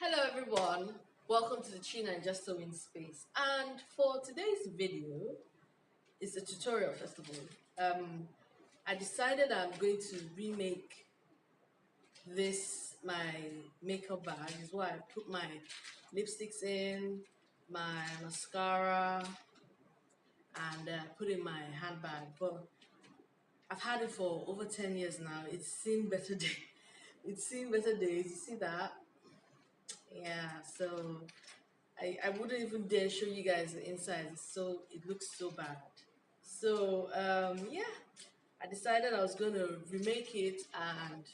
Hello everyone, welcome to the China and Just So In space. And for today's video, it's a tutorial first of all. I decided I'm going to remake this, my makeup bag. Is what I put my lipsticks in, my mascara, and put in my handbag. But I've had it for over 10 years now. It's seen better days. It's seen better days. You see that? Yeah, so I wouldn't even dare show you guys the inside. It looks so bad. So yeah, I decided I was gonna remake it and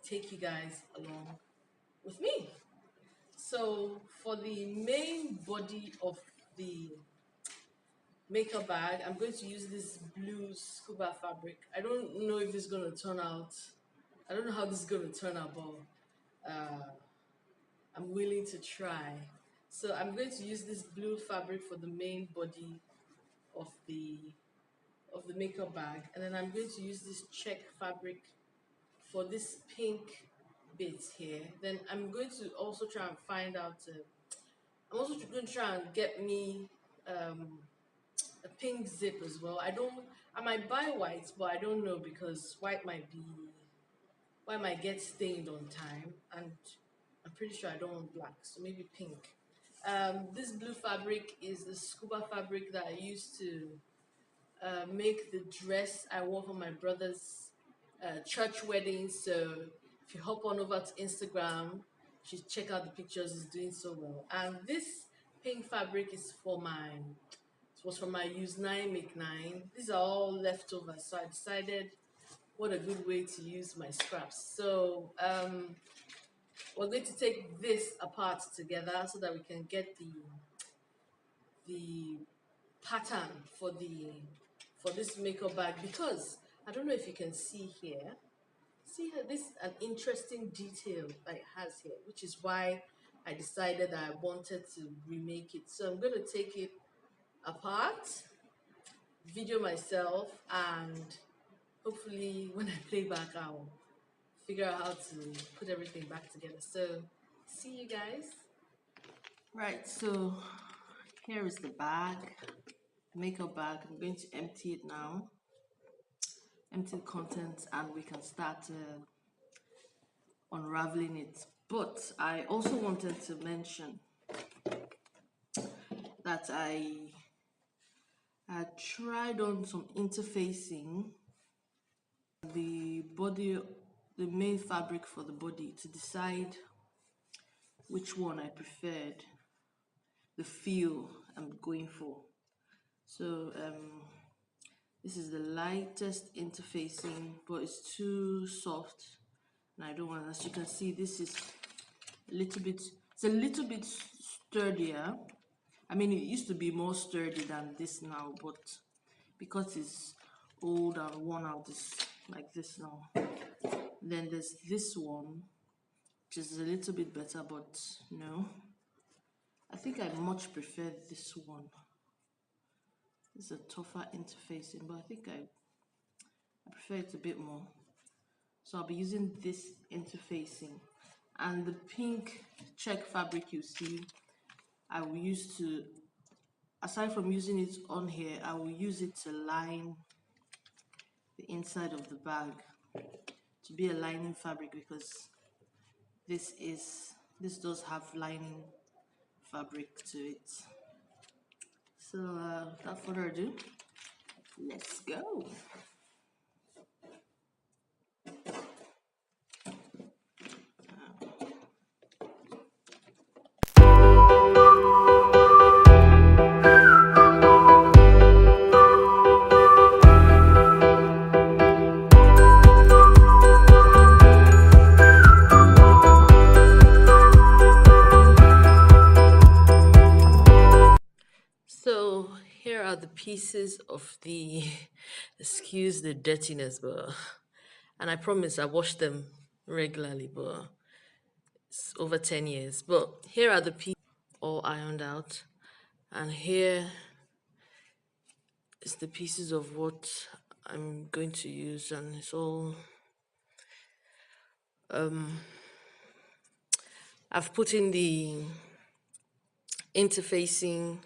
take you guys along with me. So for the main body of the makeup bag, I'm going to use this blue scuba fabric. I don't know if it's gonna turn out. I don't know how this is gonna turn out, but I'm willing to try. So I'm going to use this blue fabric for the main body of the makeup bag, and then I'm going to use this check fabric for this pink bit here. Then I'm going to also try and find out. I'm also going to try and get me a pink zip as well. I might buy white, but I don't know because white might get stained on time, and I'm pretty sure I don't want black, so maybe pink. This blue fabric is the scuba fabric that I used to make the dress I wore for my brother's church wedding. So if you hop on over to Instagram, you should check out the pictures. It's doing so well. And this pink fabric is for it was from my use 9 make 9. These are all leftovers, so I decided what a good way to use my scraps. So we're going to take this apart together so that we can get the pattern for this makeup bag, because I don't know if you can see here. See how this an interesting detail that it has here, which is why I decided I wanted to remake it. So I'm going to take it apart, video myself, and hopefully when I play back I'll figure out how to put everything back together. So see you guys. Right, so here is the bag, makeup bag. I'm going to empty it now, empty the contents, and we can start unraveling it. But I also wanted to mention that I tried on some interfacing the body, the main fabric for the body, to decide which one I preferred, the feel I'm going for. So this is the lightest interfacing, but it's too soft and I don't want. As you can see, this is it's a little bit sturdier. I mean, it used to be more sturdy than this now, but because it's old and worn out, it's like this now. Then there's this one, which is a little bit better, but no, I think I much prefer this one. It's a tougher interfacing, but I think I prefer it a bit more. So I'll be using this interfacing, and the pink check fabric you see, I will use to, aside from using it on here, I will use it to line the inside of the bag, to be a lining fabric, because this does have lining fabric to it. So without further ado, let's go. So here are the pieces of the, excuse the dirtiness, but, and I promise I wash them regularly, but it's over 10 years. But here are the pieces all ironed out, and here is the pieces of what I'm going to use, and it's all I've put in the interfacing,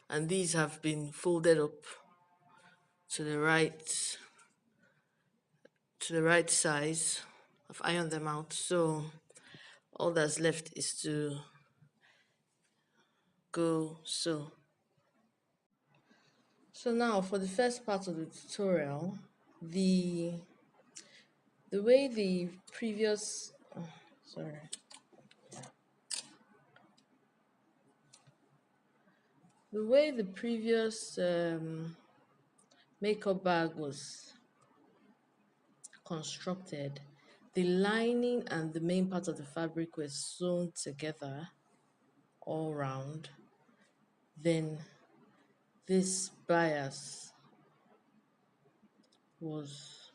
and these have been folded up to the right size. I've ironed them out, so all that's left is to go sew. So now for the first part of the tutorial, the way the previous sorry the way the previous makeup bag was constructed, the lining and the main part of the fabric were sewn together all round. Then this bias was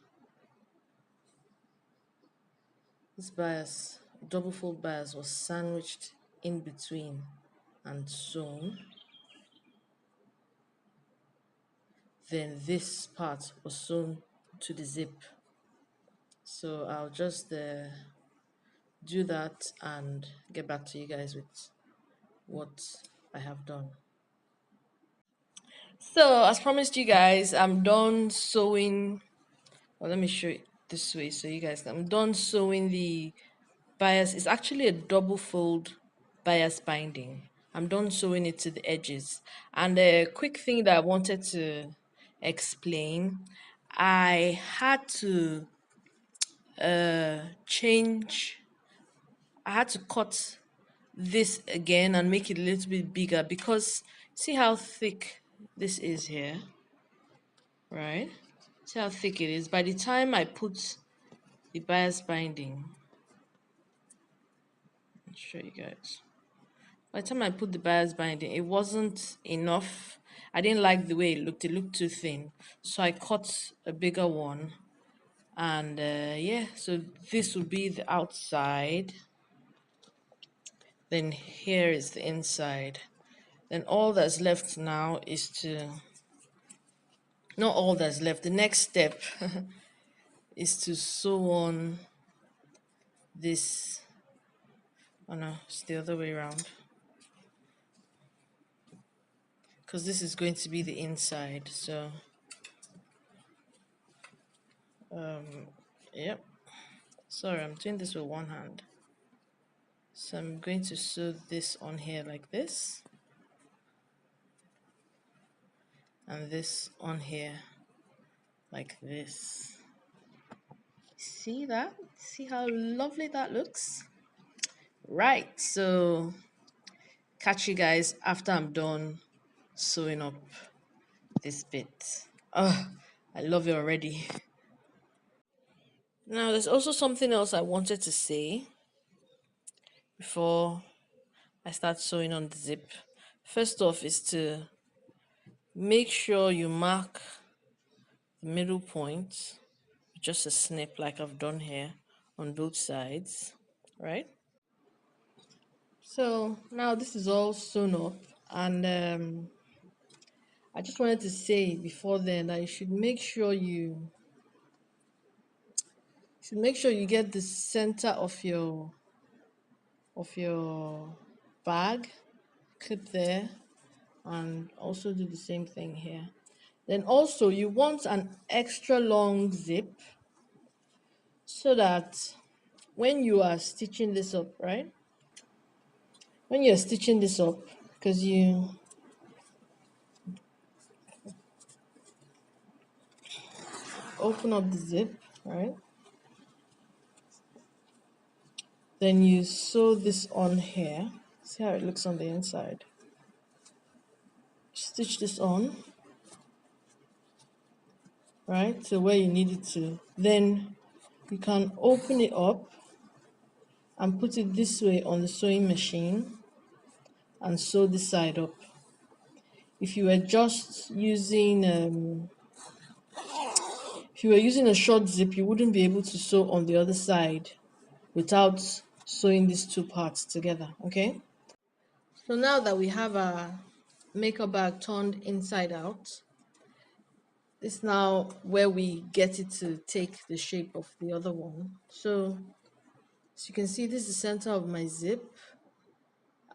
double fold bias was sandwiched in between and sewn. Then this part was sewn to the zip. So I'll just do that and get back to you guys with what I have done. So as promised you guys, I'm done sewing. Well, let me show it this way so you guys can. I'm done sewing the bias. It's actually a double fold bias binding. I'm done sewing it to the edges. And a quick thing that I wanted to explain, I had to change. I had to cut this again and make it a little bit bigger because see how thick this is here, right? See how thick it is. By the time I put the bias binding, I'll show you guys. By the time I put the bias binding, it wasn't enough. I didn't like the way it looked. It looked too thin. So I cut a bigger one. And yeah, so this will be the outside. Then here is the inside. Then all that's left now is to, not all that's left, the next step is to sew on this. Oh no, it's the other way around. Because this is going to be the inside, so yep. Sorry, I'm doing this with one hand. So I'm going to sew this on here like this, and this on here like this. See that? See how lovely that looks? Right, so catch you guys after I'm done sewing up this bit. Oh, I love it already. Now, there's also something else I wanted to say before I start sewing on the zip. First off is to make sure you mark the middle point with just a snip like I've done here on both sides, right? So now this is all sewn up, and I just wanted to say before then that you should make sure you get the center of your bag clip there, and also do the same thing here. Then also you want an extra long zip so that when you are stitching this up, right? When you're stitching this up, because you open up the zip, right? Then you sew this on here. See how it looks on the inside. Stitch this on, right, to where you need it to. Then you can open it up and put it this way on the sewing machine and sew this side up. If you were just using if you were using a short zip, you wouldn't be able to sew on the other side without sewing these two parts together. Okay, so now that we have our makeup bag turned inside out, this is now where we get it to take the shape of the other one. So as you can see, this is the center of my zip.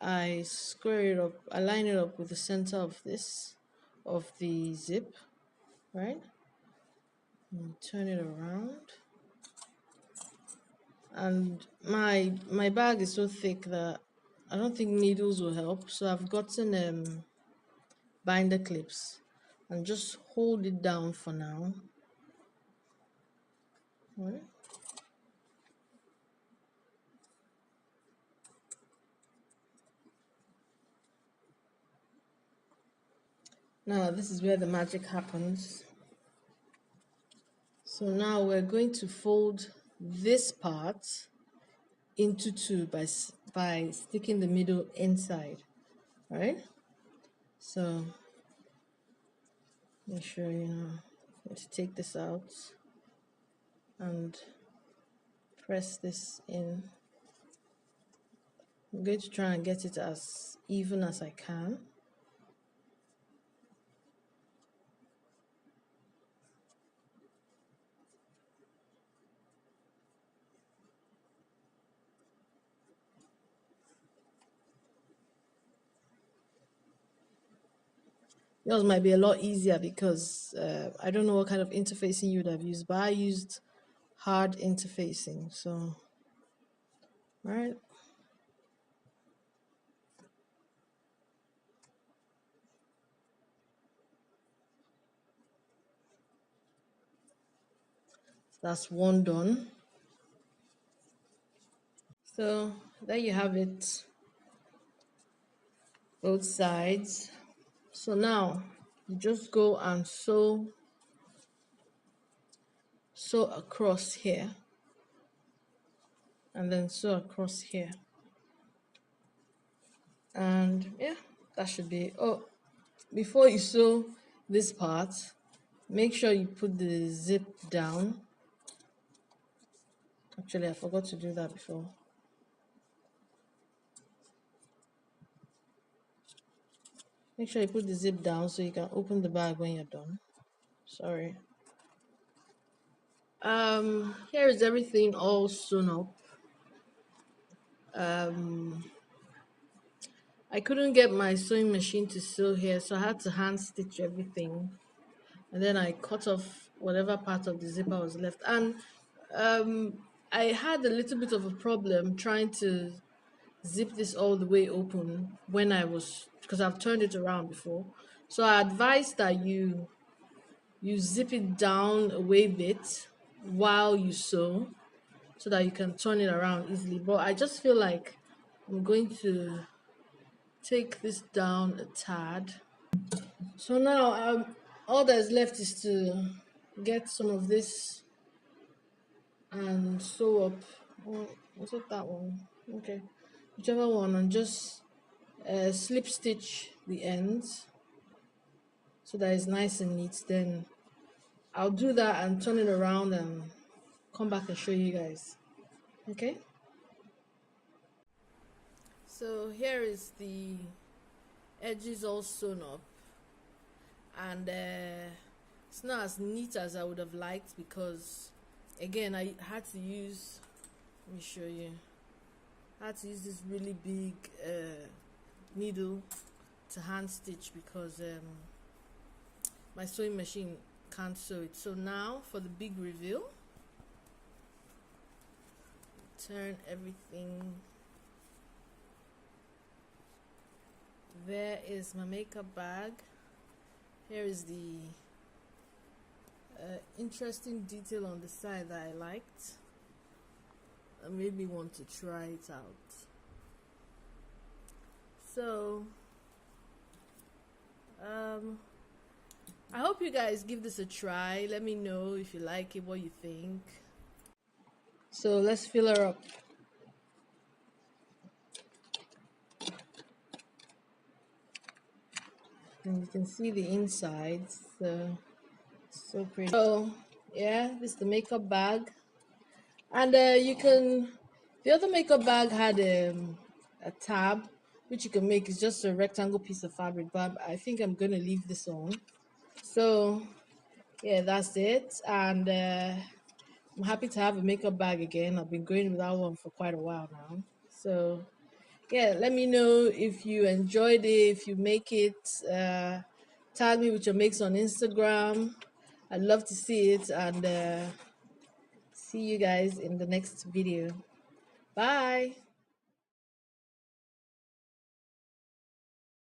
I square it up, I line it up with the center of the zip, right? And turn it around. And my bag is so thick that I don't think needles will help. So I've gotten binder clips and just hold it down for now. Right? Now this is where the magic happens. So now we're going to fold this part into two by sticking the middle inside, right? So make sure you know to take this out and press this in. I'm going to try and get it as even as I can. Yours might be a lot easier because I don't know what kind of interfacing you would have used, but I used hard interfacing. So, right. That's one done. So there you have it, both sides. So now you just go and sew across here, and then sew across here, and yeah, that should be it. Oh, before you sew this part, make sure you put the zip down. Actually, I forgot to do that before. Make sure you put the zip down so you can open the bag when you're done. Sorry. Here is everything all sewn up. I couldn't get my sewing machine to sew here, so I had to hand stitch everything. And then I cut off whatever part of the zipper was left. And I had a little bit of a problem trying to zip this all the way open when because I've turned it around before. So I advise that you zip it down a way bit while you sew so that you can turn it around easily. But I just feel like I'm going to take this down a tad. So now all that's left is to get some of this and sew up. Was it that one? Okay, whichever one, and just slip stitch the ends so that it's nice and neat. Then I'll do that and turn it around and come back and show you guys. Okay, so here is the edges all sewn up, and it's not as neat as I would have liked because again I had to use, let me show you, I had to use this really big needle to hand stitch because my sewing machine can't sew it. So now for the big reveal, turn everything. There is my makeup bag. Here is the interesting detail on the side that I liked and made me want to try it out. So I hope you guys give this a try. Let me know if you like it, what you think. So let's fill her up. And you can see the insides. So pretty. So yeah, this is the makeup bag. And the other makeup bag had a tab which you can make. It's just a rectangle piece of fabric, but I think I'm gonna leave this on. So yeah, that's it. And I'm happy to have a makeup bag again. I've been going without one for quite a while now. So yeah, let me know if you enjoyed it, if you make it. Tag me with your makes on Instagram. I'd love to see it, and see you guys in the next video. Bye.